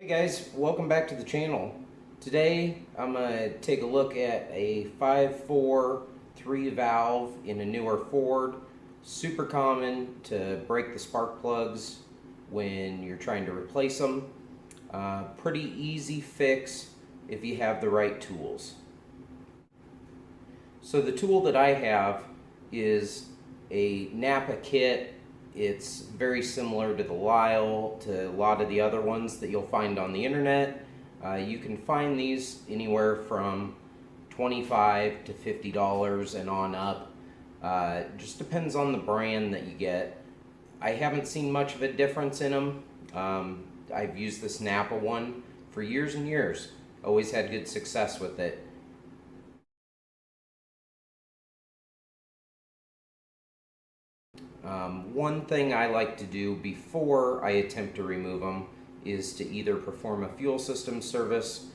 Hey guys, welcome back to the channel. Today I'm going to take a look at a 5.4 3-valve in a newer Ford. Super common to break the spark plugs when you're trying to replace them. Pretty easy fix if you have the right tools. So the tool that I have is a Napa kit. It's very similar to the Lyle, to a lot of the other ones that you'll find on the internet. You can find these anywhere from $25 to $50 and on up. Just depends on the brand that you get. I haven't seen much of a difference in them. I've used this Napa one for years and years. Always had good success with it. One thing I like to do before I attempt to remove them is to either perform a fuel system service,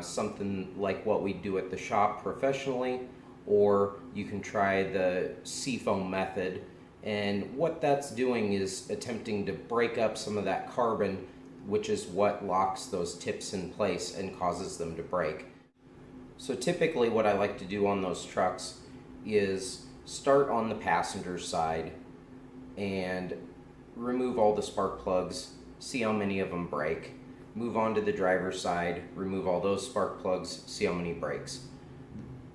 something like what we do at the shop professionally, or you can try the seafoam method. And what that's doing is attempting to break up some of that carbon, which is what locks those tips in place and causes them to break. So typically what I like to do on those trucks is start on the passenger side and remove all the spark plugs, see how many of them break. Move on to the driver's side, remove all those spark plugs, see how many breaks.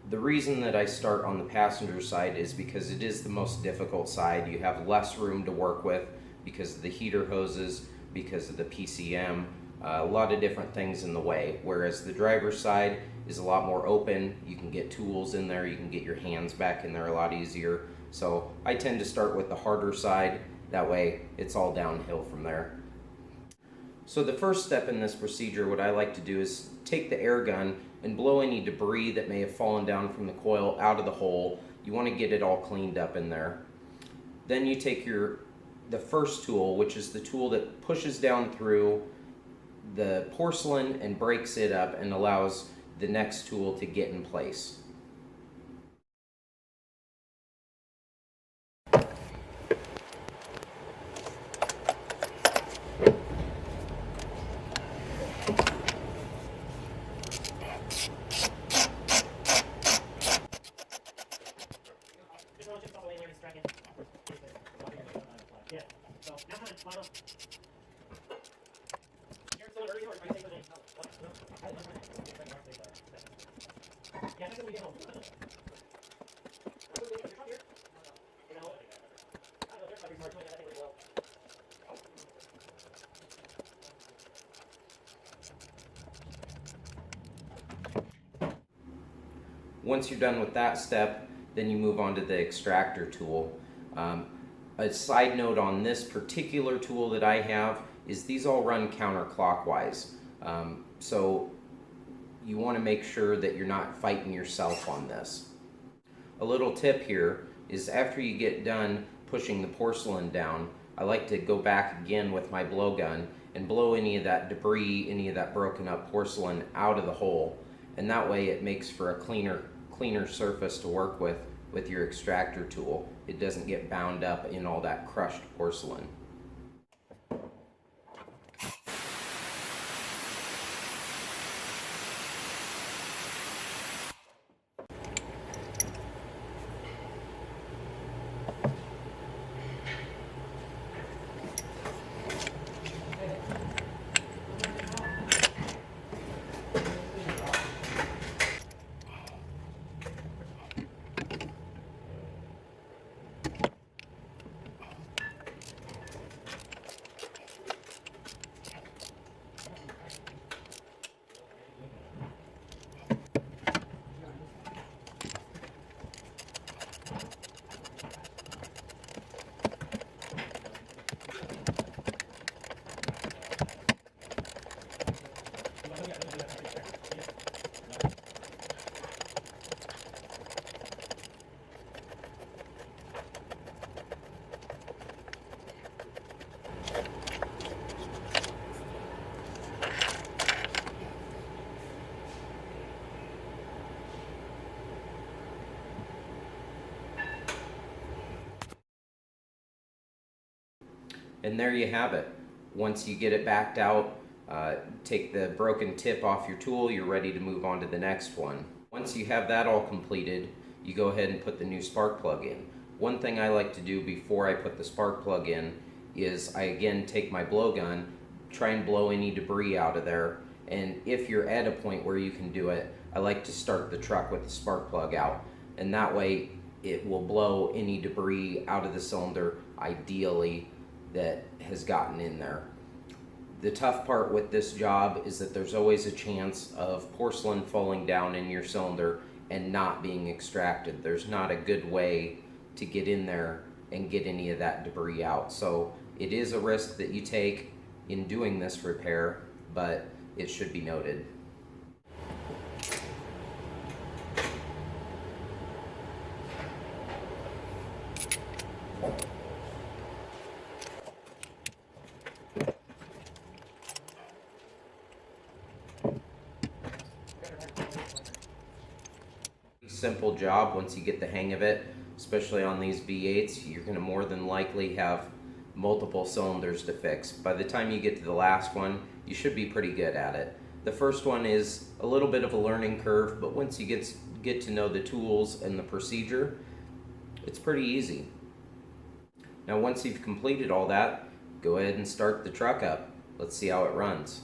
The reason that I start on the passenger side is because it is the most difficult side. You have less room to work with because of the heater hoses, because of the PCM, a lot of different things in the way. Whereas the driver's side is a lot more open. You can get tools in there, you can get your hands back in there a lot easier. So I tend to start with the harder side. That way it's all downhill from there. So the first step in this procedure, what I like to do is take the air gun and blow any debris that may have fallen down from the coil out of the hole. You want to get it all cleaned up in there. Then you take the first tool, which is the tool that pushes down through the porcelain and breaks it up and allows the next tool to get in place. Once you're done with that step, then you move on to the extractor tool. A side note on this particular tool that I have is these all run counterclockwise. So you want to make sure that you're not fighting yourself on this. A little tip here is after you get done pushing the porcelain down, I like to go back again with my blowgun and blow any of that debris, any of that broken up porcelain out of the hole. And that way it makes for a cleaner surface to work with your extractor tool. It doesn't get bound up in all that crushed porcelain. And there you have it. Once you get it backed out, Take the broken tip off your tool, you're ready to move on to the next one. Once you have that all completed, you go ahead and put the new spark plug in. One thing I like to do before I put the spark plug in is I again take my blowgun, try and blow any debris out of there, and if you're at a point where you can do it, I like to start the truck with the spark plug out, and that way it will blow any debris out of the cylinder, ideally, that has gotten in there. The tough part with this job is that there's always a chance of porcelain falling down in your cylinder and not being extracted. There's not a good way to get in there and get any of that debris out. So it is a risk that you take in doing this repair, but it should be noted. Simple job once you get the hang of it, especially on these V8s. You're going to more than likely have multiple cylinders to fix. By the time you get to the last one, you should be pretty good at it. The first one is a little bit of a learning curve, but once you get to know the tools and the procedure, it's pretty easy. Now once you've completed all that, go ahead and start the truck up. Let's see how it runs.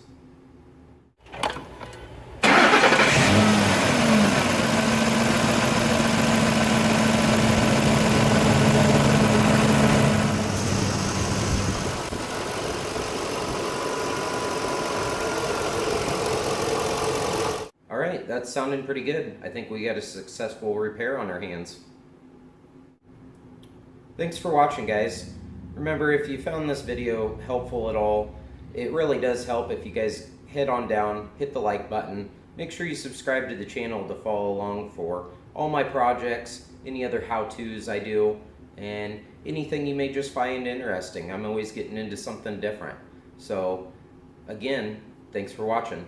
Alright, that's sounding pretty good. I think we got a successful repair on our hands. Thanks for watching, guys. Remember, if you found this video helpful at all, it really does help if you guys head on down, hit the like button, make sure you subscribe to the channel to follow along for all my projects, any other how-tos I do, and anything you may just find interesting. I'm always getting into something different. So, again, thanks for watching.